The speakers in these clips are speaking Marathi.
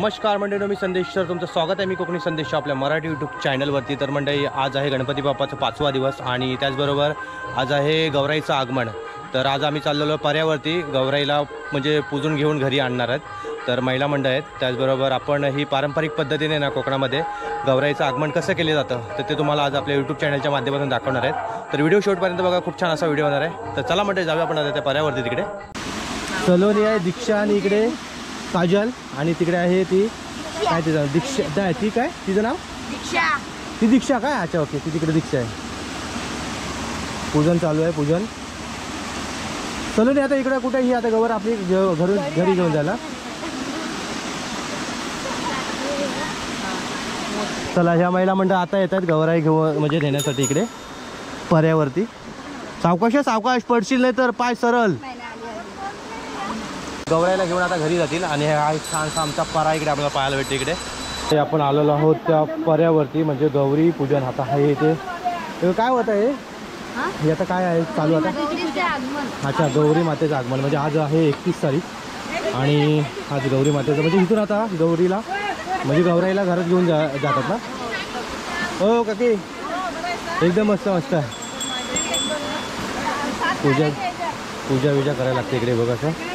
नमस्कार मंडळी, मी संदेश सर, तुमचं स्वागत आहे मी कोकणी संदेश आपल्या मराठी यूट्यूब चॅनलवरती। तर मंडळी, आज आहे गणपती बाप्पाचा 5वा दिवस आणि त्याचबरोबर आज आहे गौराईचं आगमन। तर आज आम्ही चाललेलो पर्यावरती गौराईला म्हणजे पूजून घेऊन घरी आणणार आहेत। तर महिला मंडळ आहेत, त्याचबरोबर आपण ही पारंपरिक पद्धतीने ना कोकणामध्ये गौराईचं आगमन कसं केलं जातं तर ते तुम्हाला आज आपल्या यूट्यूब चॅनलच्या माध्यमातून दाखवणार आहेत। तर व्हिडिओ शेवटपर्यंत बघा, खूप छान असा व्हिडिओ होणार आहे। तर चला मंडळी, जाऊया आपण आता त्या पर्यावरती। तिकडे सलोनी आहे, दीक्षा, आणि इकडे काजल, आणि तिकडे आहे ती काय तिचं दीक्षा, ती काय तिचं नाव दीक्षा, ती दीक्षा काय? अच्छा ओके, ती तिकडे दीक्षा आहे। पूजन चालू आहे, पूजन। सलोनी आता इकडे कुठे ही आता गवर आपली घरी घेऊन जायला। चला, ह्या महिला मंडळ आता येतात गौराई घेऊन म्हणजे नेण्यासाठी इकडे पर्यावरती। सावकाश सावकाश, पडशील नाही तर पाय सरळ। गौराईला घेऊन आता घरी जातील आणि हा एक छानसा आमचा परा इकडे आपल्याला पाहायला भेटते। इकडे आपण आलेलो आहोत त्या पर्यावरती, म्हणजे गौरी पूजन आता आहे इथे। काय होत आहे हे आता काय आहे चालू आता? अच्छा, गौरी मातेचं आगमन, म्हणजे आज आहे 31 तारीख आणि आज गौरी मातेचं म्हणजे इथून आता गौरीला म्हणजे गौराईला घरात घेऊन जातात ना। हो काकी, एकदम मस्त मस्त पूजा विजा करायला लागते इकडे बघा। असं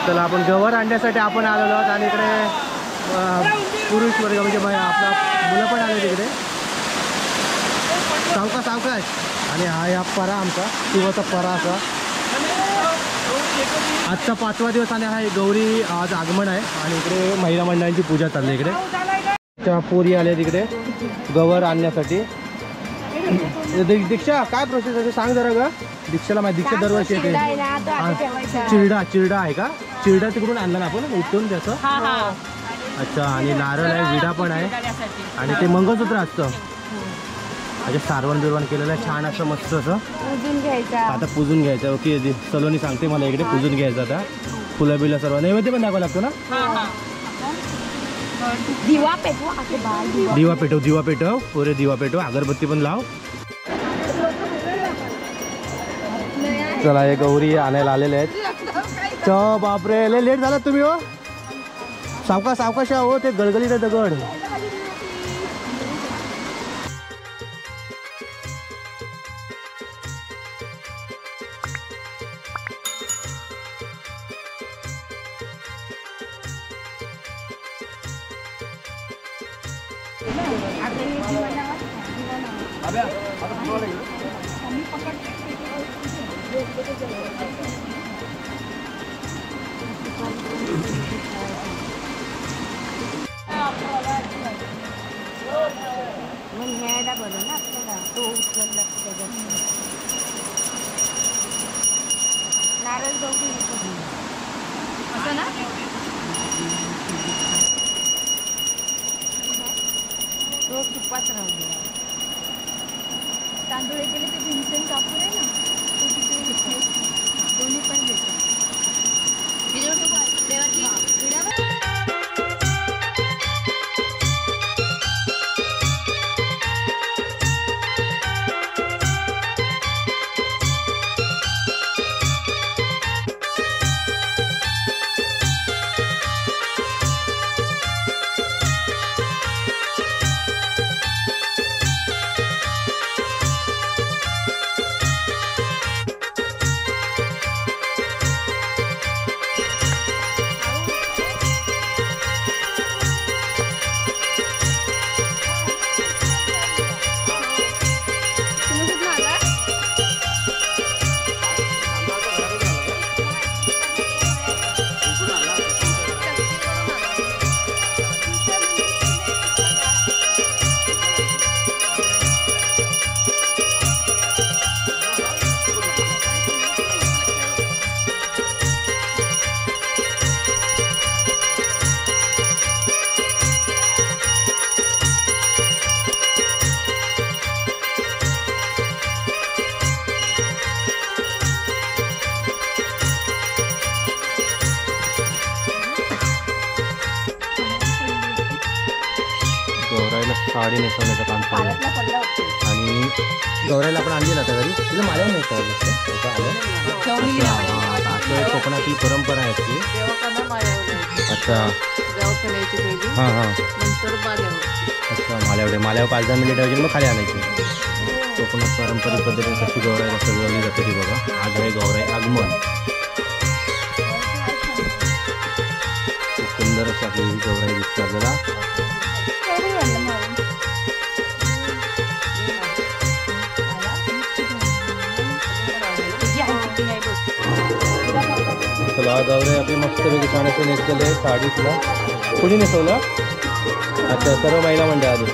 चला, आपण गवर आणण्यासाठी आपण आलेलो आहोत आणि इकडे पुरुष वर्ग म्हणजे आपला मुलं पण आले तिकडे। सावकाश सावकाश। आणि हा या परा आमचा शिवाचा परा असा आजचा 5वा दिवस आणि हा गौरी आज आगमन आहे आणि इकडे महिला मंडळांची पूजा चालली इकडे। त्या पोरी आल्या तिकडे गवर आणण्यासाठी। दीक्षा काय प्रोसेस आहे सांग जरा ग। दीक्षाला माहिती, दीक्षा दरवर्षी येते। चिरडा आहे का? चिरडा तिकडून आणला ना आपण उठून त्याचं? अच्छा, आणि नारळ आहे, विडा पण आहे आणि ते मंगळसूत्र असतं। अच्छा, सारवण बिरवण केलेलं आहे छान असं मस्त असं। आता पूजून घ्यायचं। ओके, सलोनी सांगते मला इकडे पूजून घ्यायचं आता। फुलं बिलं सर्व नैवेद्य पण दाखवावं लागतो ना। दिवा पेटव पुरे दिवा पेटव, अगरबत्ती पण लाव। चला, हे गौरी आणायला आलेले आहेत। च बापरे, लय लेट झाला तुम्ही हो। सावकाश सावकाश हो, ते गळगलीत आहे दगड। नारळ गौरी असं ना, रोज तुपात राहू दे। तांदूळ केले ते भीमसेन कापूर आहे ना, तो तिथे घेतले, दोन्ही पण घेतो। साडी नेसवण्याचं काम चालू आहे आणि आणि गौराईला आपण आणली ना आता घरी तिला माल्या नाही ठेवलं ठेवलेली आहे. असं कोकणातील परंपरा आहे ती. अच्छा हां हां अच्छा माल्यावर 5-10 मिनिट ठेवायची मग खाली आणायची. कोकणात पारंपरिक पद्धतीने कशी गौराईला सजवली जाते ती बघा. आज आहे गौराई आगमन. खूप सुंदर अशी आपली ही गौराई दिसते आपल्याला. चला गौराई आपली मस्तपैकी छान असे नेसलेले आहे. साडी तुला कुणी नेसवलं? अच्छा सर्व महिला मंडळ आली.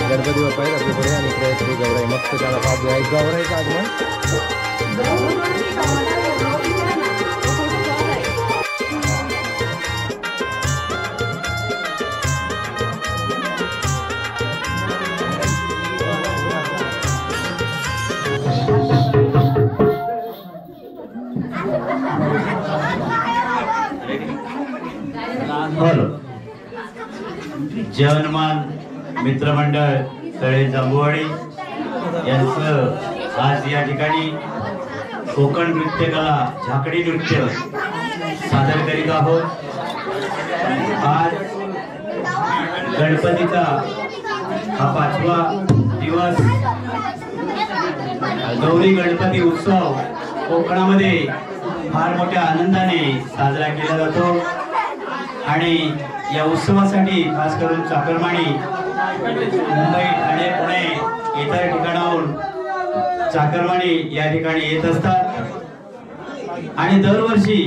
गणपती बाप्पा आहेत आपल्याकडे आणि इकडे श्री गौराई मस्त त्याला पाच आहे. गौराईचं आगमन. जवनमान मित्रमंडळ तळे जांभूवाडी यांचं आज या ठिकाणी कोकण नृत्यकला झाकडी नृत्य सादर करीत आहोत. आज गणपतीचा हा 5वा दिवस. गौरी गणपती उत्सव कोकणामध्ये फार मोठ्या आनंदाने साजरा केला जातो आणि या उत्सवासाठी खास करून चाकरमानी मुंबई ठाणे पुणे इतर ठिकाणाहून चाकरमानी या ठिकाणी येत असतात आणि दरवर्षी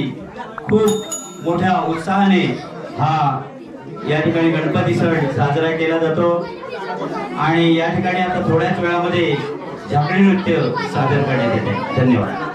खूप मोठ्या उत्साहाने हा या ठिकाणी गणपती सण साजरा केला जातो आणि या ठिकाणी आता थोड्याच वेळामध्ये झाकडी नृत्य सादर करण्यात येते. धन्यवाद.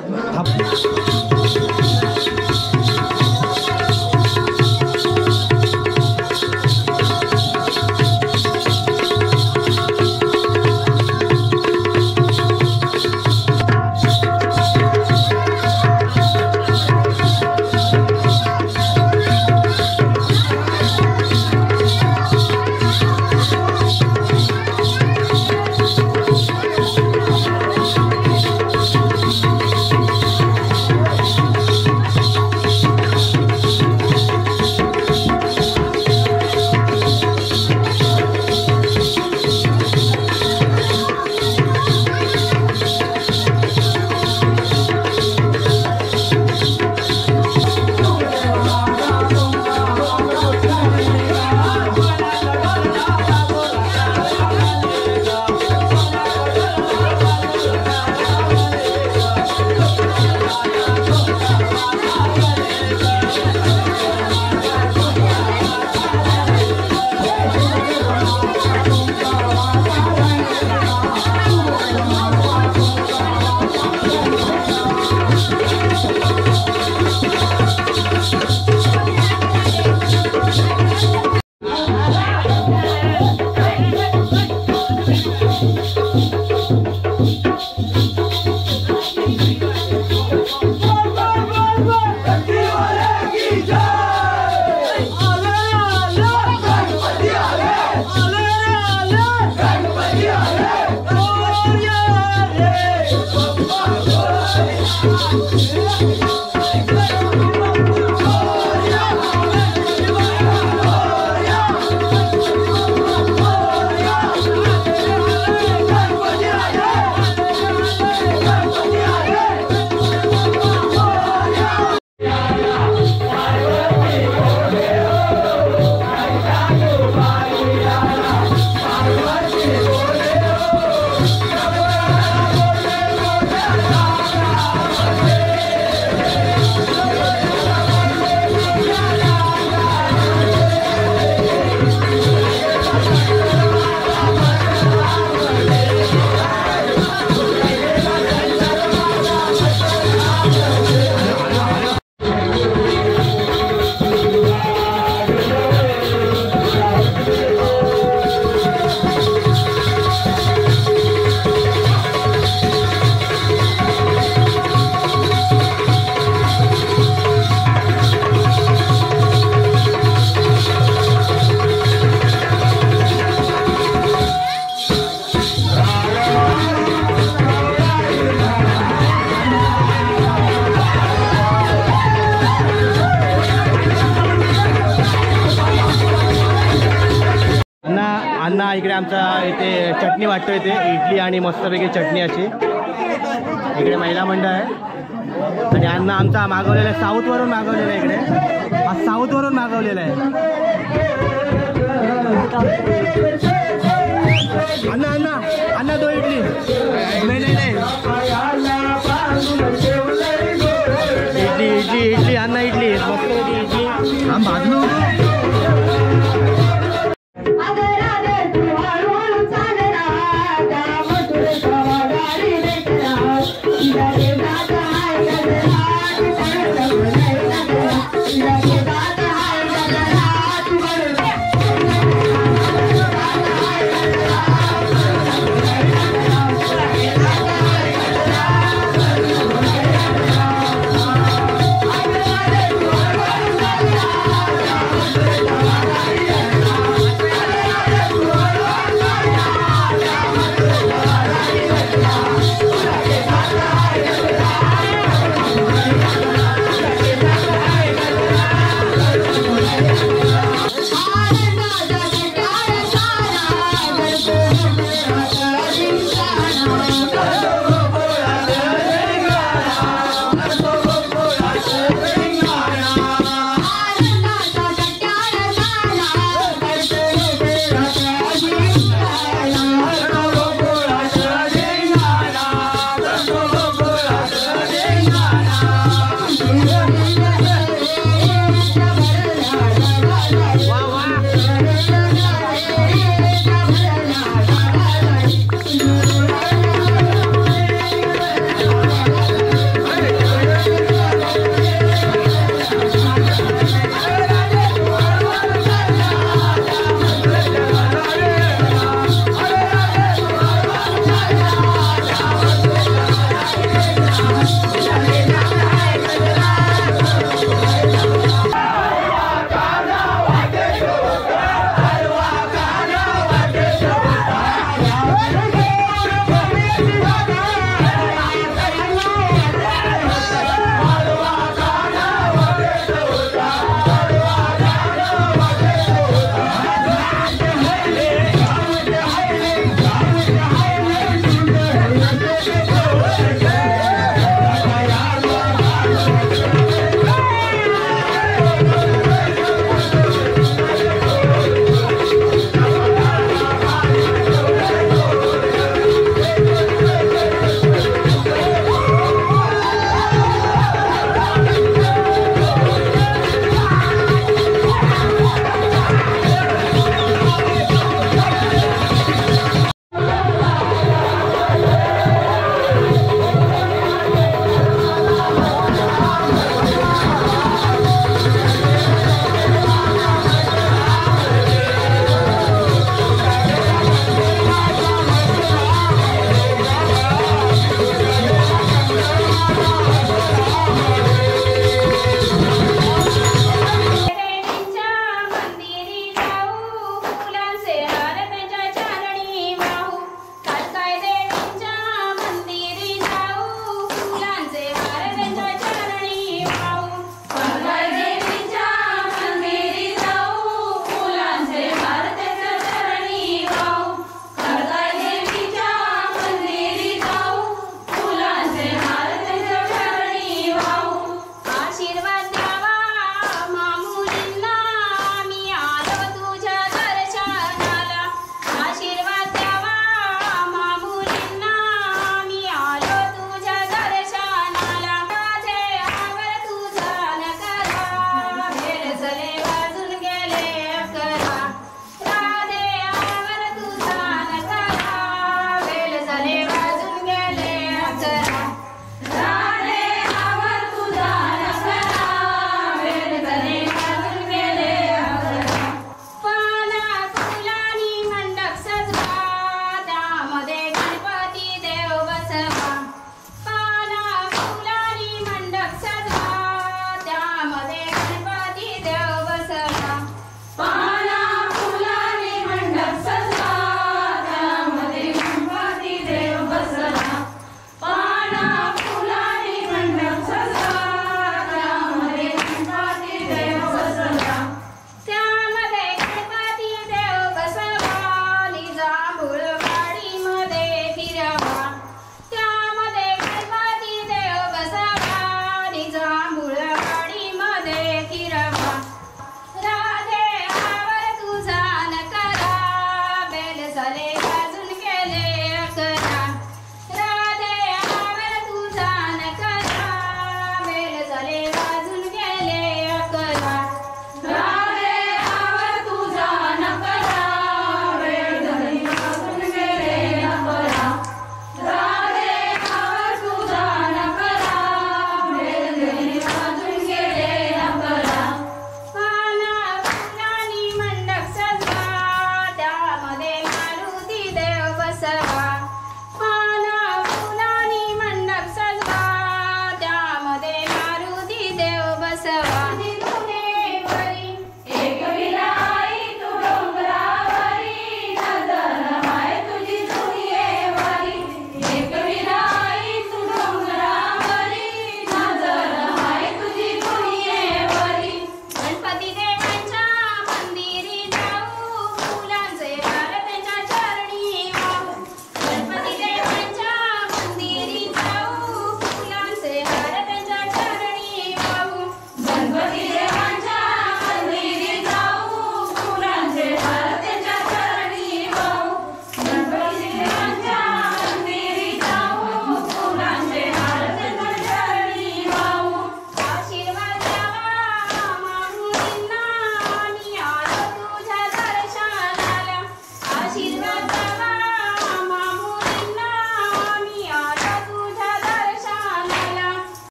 अण्णा इकडे आमचा इथे चटणी वाटतो इथे इडली आणि मस्तपैकी चटणी अशी. इकडे महिला मंडळ आहे आणि अण्णा आमचा मागवलेला आहे साऊथवरून मागवलेला आहे. इकडे हा साऊथवरून मागवलेला आहे. अण्णा अण्णा अण्णा 2 इडली. नाही नाही नाही इडली इडली इडली अण्णा इडली मस्तपैकी इडली. हा भाजलो Yeah.